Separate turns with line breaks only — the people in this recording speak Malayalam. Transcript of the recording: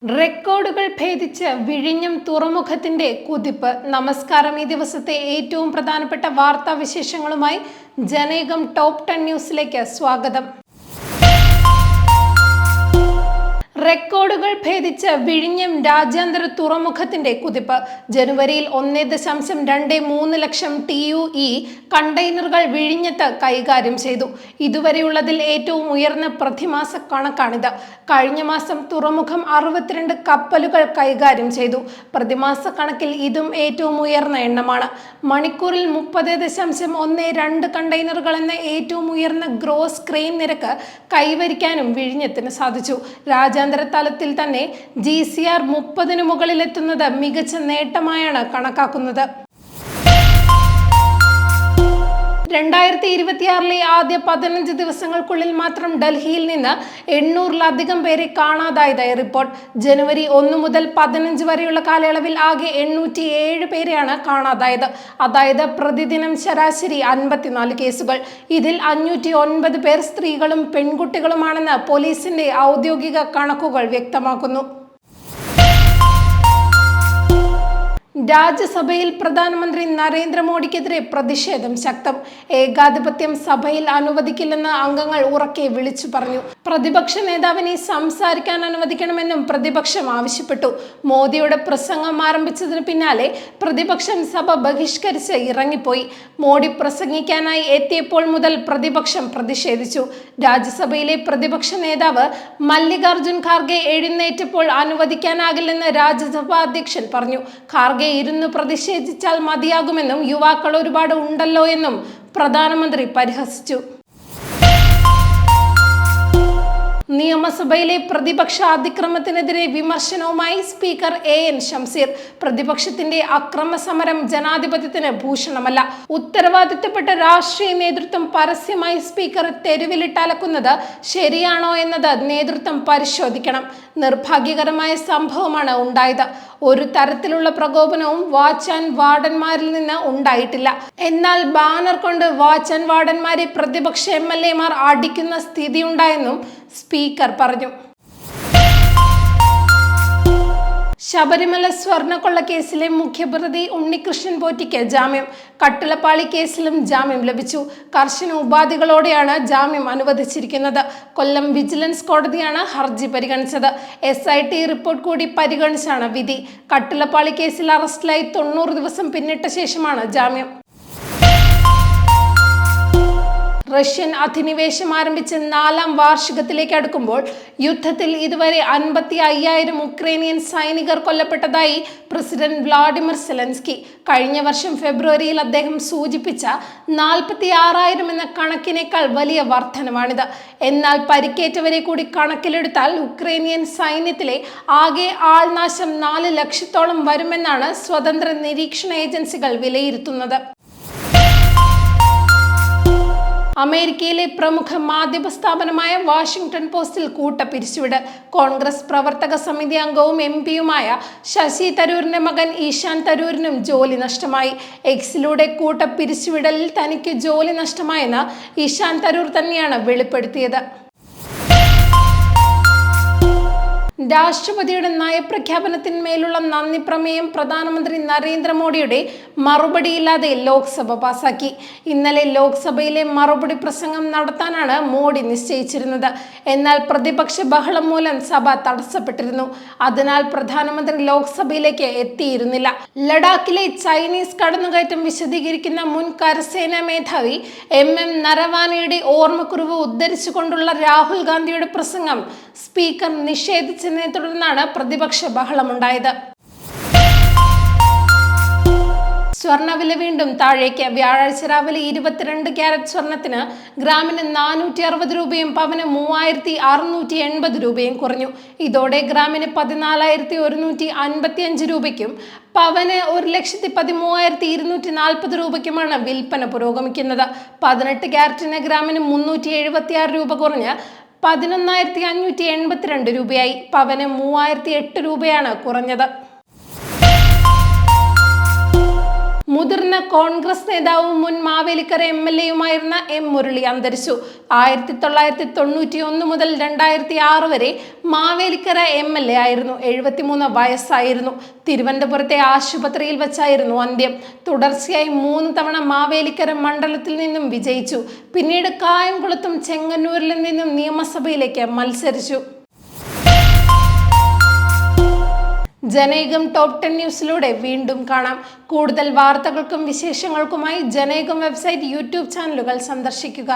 റെക്കോർഡുകൾ ഭേദിച്ച് വിഴിഞ്ഞം തുറമുഖത്തിന്റെ കുതിപ്പ്. നമസ്കാരം. ഈ ദിവസത്തെ ഏറ്റവും പ്രധാനപ്പെട്ട വാർത്താ വിശേഷങ്ങളുമായി ജനേകം ടോപ്പ് 10 ന്യൂസിലേക്ക് സ്വാഗതം. റെക്കോർഡുകൾ ഭേദിച്ച് വിഴിഞ്ഞം രാജ്യാന്തര തുറമുഖത്തിന്റെ കുതിപ്പ്. ജനുവരിയിൽ 1.23 ലക്ഷം TUE കണ്ടെയ്നറുകൾ വിഴിഞ്ഞത്ത് കൈകാര്യം ചെയ്തു. ഇതുവരെയുള്ളതിൽ ഏറ്റവും ഉയർന്ന പ്രതിമാസ കണക്കാണിത്. കഴിഞ്ഞ മാസം തുറമുഖം 62 കപ്പലുകൾ കൈകാര്യം ചെയ്തു. പ്രതിമാസ കണക്കിൽ ഇതും ഏറ്റവും ഉയർന്ന എണ്ണമാണ്. മണിക്കൂറിൽ 30.12 കണ്ടെയ്നറുകൾ എന്ന ഏറ്റവും ഉയർന്ന ഗ്രോസ് ക്രെയിൻ നിരക്ക് കൈവരിക്കാനും വിഴിഞ്ഞത്തിന് സാധിച്ചു. രാജ്യാന്തര തലത്തിൽ തന്നെ GCR 30 മുകളിലെത്തുന്നത് മികച്ച നേട്ടമായാണ് കണക്കാക്കുന്നത്. 2026 ആദ്യ 15 ദിവസങ്ങൾക്കുള്ളിൽ മാത്രം ഡൽഹിയിൽ നിന്ന് 800-ലധികം പേരെ കാണാതായതായി റിപ്പോർട്ട്. ജനുവരി 1 മുതൽ 15 വരെയുള്ള കാലയളവിൽ ആകെ 807 പേരെയാണ് കാണാതായത്. അതായത് പ്രതിദിനം ശരാശരി 54 കേസുകൾ. ഇതിൽ 509 പേർ സ്ത്രീകളും പെൺകുട്ടികളുമാണെന്ന് പോലീസിന്റെ ഔദ്യോഗിക കണക്കുകൾ വ്യക്തമാക്കുന്നു. രാജ്യസഭയിൽ പ്രധാനമന്ത്രി നരേന്ദ്രമോദിക്കെതിരെ പ്രതിഷേധം ശക്തം. ഏകാധിപത്യം സഭയിൽ അനുവദിക്കില്ലെന്ന് അംഗങ്ങൾ ഉറക്കെ വിളിച്ചു പറഞ്ഞു. പ്രതിപക്ഷ നേതാവിനെ സംസാരിക്കാൻ അനുവദിക്കണമെന്നും പ്രതിപക്ഷം ആവശ്യപ്പെട്ടു. മോദിയുടെ പ്രസംഗം ആരംഭിച്ചതിന് പിന്നാലെ പ്രതിപക്ഷം സഭ ബഹിഷ്കരിച്ച് ഇറങ്ങിപ്പോയി. മോഡി പ്രസംഗിക്കാനായി എത്തിയപ്പോൾ മുതൽ പ്രതിപക്ഷം പ്രതിഷേധിച്ചു. രാജ്യസഭയിലെ പ്രതിപക്ഷ നേതാവ് മല്ലികാർജുൻ ഖാർഗെ എഴുന്നേറ്റപ്പോൾ അനുവദിക്കാനാകില്ലെന്ന് രാജ്യസഭാ അധ്യക്ഷൻ പറഞ്ഞു. ഖാർഗെ ഇരുന്ന് പ്രതിഷേധിച്ചാൽ മതിയാകുമെന്നും യുവാക്കൾ ഒരുപാട് ഉണ്ടല്ലോ എന്നും പ്രധാനമന്ത്രി പരിഹസിച്ചു. നിയമസഭയിലെ പ്രതിപക്ഷ അതിക്രമത്തിനെതിരെ വിമർശനവുമായി സ്പീക്കർ AN ഷംസീർ. പ്രതിപക്ഷത്തിന്റെ അക്രമ സമരം ജനാധിപത്യത്തിന് ഭൂഷണമല്ല. ഉത്തരവാദിത്തപ്പെട്ട രാഷ്ട്രീയ നേതൃത്വം പരസ്യമായി സ്പീക്കറെ തെരുവിലിട്ടലക്കുന്നത് ശരിയാണോ എന്നത് നേതൃത്വം പരിശോധിക്കണം. നിർഭാഗ്യകരമായ സംഭവമാണ് ഉണ്ടായത്. ഒരു തരത്തിലുള്ള പ്രകോപനവും വാച്ച് ആൻഡ് വാർഡന്മാരിൽ നിന്ന് ഉണ്ടായിട്ടില്ല. എന്നാൽ ബാനർ കൊണ്ട് വാച്ച് ആൻഡ് വാർഡന്മാരെ പ്രതിപക്ഷ MLA-മാർ അടിക്കുന്ന സ്ഥിതിയുണ്ടായെന്നും സ്പീക്കർ പറഞ്ഞു. ശബരിമല സ്വർണ്ണക്കൊള്ള കേസിലെ മുഖ്യപ്രതി ഉണ്ണികൃഷ്ണൻ പോറ്റിക്ക് ജാമ്യം. കട്ടിളപ്പാളി കേസിലും ജാമ്യം ലഭിച്ചു. കർശന ഉപാധികളോടെയാണ് ജാമ്യം അനുവദിച്ചിരിക്കുന്നത്. കൊല്ലം വിജിലൻസ് കോടതിയാണ് ഹർജി പരിഗണിച്ചത്. SIT റിപ്പോർട്ട് കൂടി പരിഗണിച്ചാണ് വിധി. കട്ടിളപ്പാളി കേസിൽ അറസ്റ്റിലായി 90 ദിവസം പിന്നിട്ട ശേഷമാണ് ജാമ്യം. റഷ്യൻ അധിനിവേശം ആരംഭിച്ച് 4ാം വാർഷികത്തിലേക്ക് അടുക്കുമ്പോൾ യുദ്ധത്തിൽ ഇതുവരെ 55,000 ഉക്രൈനിയൻ സൈനികർ കൊല്ലപ്പെട്ടതായി പ്രസിഡന്റ് വ്ളാഡിമിർ സെലൻസ്കി. കഴിഞ്ഞ വർഷം ഫെബ്രുവരിയിൽ അദ്ദേഹം സൂചിപ്പിച്ച 46,000 എന്ന കണക്കിനേക്കാൾ വലിയ വർധനവാണിത്. എന്നാൽ പരിക്കേറ്റവരെ കൂടി കണക്കിലെടുത്താൽ ഉക്രൈനിയൻ സൈന്യത്തിലെ ആകെ ആൾനാശം 4 ലക്ഷത്തോളം വരുമെന്നാണ് സ്വതന്ത്ര നിരീക്ഷണ ഏജൻസികൾ വിലയിരുത്തുന്നത്. അമേരിക്കയിലെ പ്രമുഖ മാധ്യമ സ്ഥാപനമായ വാഷിംഗ്ടൺ പോസ്റ്റിൽ കൂട്ടപ്പിരിച്ചുവിട്. കോൺഗ്രസ് പ്രവർത്തക സമിതി അംഗവും MP-യുമായ ശശി തരൂരിന്റെ മകൻ ഈശാൻ തരൂരിനും ജോലി നഷ്ടമായി. എക്സിലൂടെ കൂട്ടപ്പിരിച്ചുവിടലിൽ തനിക്ക് ജോലി നഷ്ടമായെന്ന് ഈശാൻ തരൂർ തന്നെയാണ് വെളിപ്പെടുത്തിയത്. രാഷ്ട്രപതിയുടെ നയപ്രഖ്യാപനത്തിന്മേലുള്ള നന്ദി പ്രമേയം പ്രധാനമന്ത്രി നരേന്ദ്രമോദിയുടെ മറുപടിയില്ലാതെ ലോക്സഭ പാസാക്കി. ഇന്നലെ ലോക്സഭയിലെ മറുപടി പ്രസംഗം നടത്താനാണ് മോഡി നിശ്ചയിച്ചിരുന്നത്. എന്നാൽ പ്രതിപക്ഷ ബഹളം മൂലം സഭ തടസ്സപ്പെട്ടിരുന്നു. അതിനാൽ പ്രധാനമന്ത്രി ലോക്സഭയിലേക്ക് എത്തിയിരുന്നില്ല. ലഡാക്കിലെ ചൈനീസ് കടന്നുകയറ്റം വിശദീകരിക്കുന്ന മുൻ കരസേനാ മേധാവി MM നരവാനെയുടെ ഓർമ്മക്കുറിവ് ഉദ്ധരിച്ചുകൊണ്ടുള്ള രാഹുൽ ഗാന്ധിയുടെ പ്രസംഗം സ്പീക്കർ നിഷേധിച്ചതിനെ തുടർന്നാണ് പ്രതിപക്ഷ ബഹളമുണ്ടായത്. സ്വർണ്ണവില വീണ്ടും താഴേക്ക്. വ്യാഴാഴ്ച രാവിലെ 22 ക്യാരറ്റ് സ്വർണത്തിന് ഗ്രാമിന് 460 രൂപയും പവന് 3680 രൂപയും കുറഞ്ഞു. ഇതോടെ ഗ്രാമിന് 14,155 രൂപയ്ക്കും പവന് 1,13,240 രൂപയ്ക്കുമാണ് വിൽപ്പന പുരോഗമിക്കുന്നത്. 18 ക്യാരറ്റിന് ഗ്രാമിന് 376 രൂപ കുറഞ്ഞ് 11,582 രൂപയായി. പവന് 3,008 രൂപയാണ് കുറഞ്ഞത്. മുതിർന്ന കോൺഗ്രസ് നേതാവും മുൻ മാവേലിക്കര MLA-യുമായിരുന്ന M. മുരളി അന്തരിച്ചു. 1991 മുതൽ 2006 വരെ മാവേലിക്കര MLA ആയിരുന്നു. 73 വയസ്സായിരുന്നു. തിരുവനന്തപുരത്തെ ആശുപത്രിയിൽ വെച്ചായിരുന്നു അന്ത്യം. തുടർച്ചയായി 3 തവണ മാവേലിക്കര മണ്ഡലത്തിൽ നിന്നും വിജയിച്ചു. പിന്നീട് കായംകുളത്തും ചെങ്ങന്നൂരിൽ നിന്നും നിയമസഭയിലേക്ക് മത്സരിച്ചു. ജനയുഗം ടോപ്പ് 10 ന്യൂസിലൂടെ വീണ്ടും കാണാം. കൂടുതൽ വാർത്തകൾക്കും വിശേഷങ്ങൾക്കുമായി ജനയുഗം വെബ്സൈറ്റ്, യൂട്യൂബ് ചാനലുകൾ സന്ദർശിക്കുക.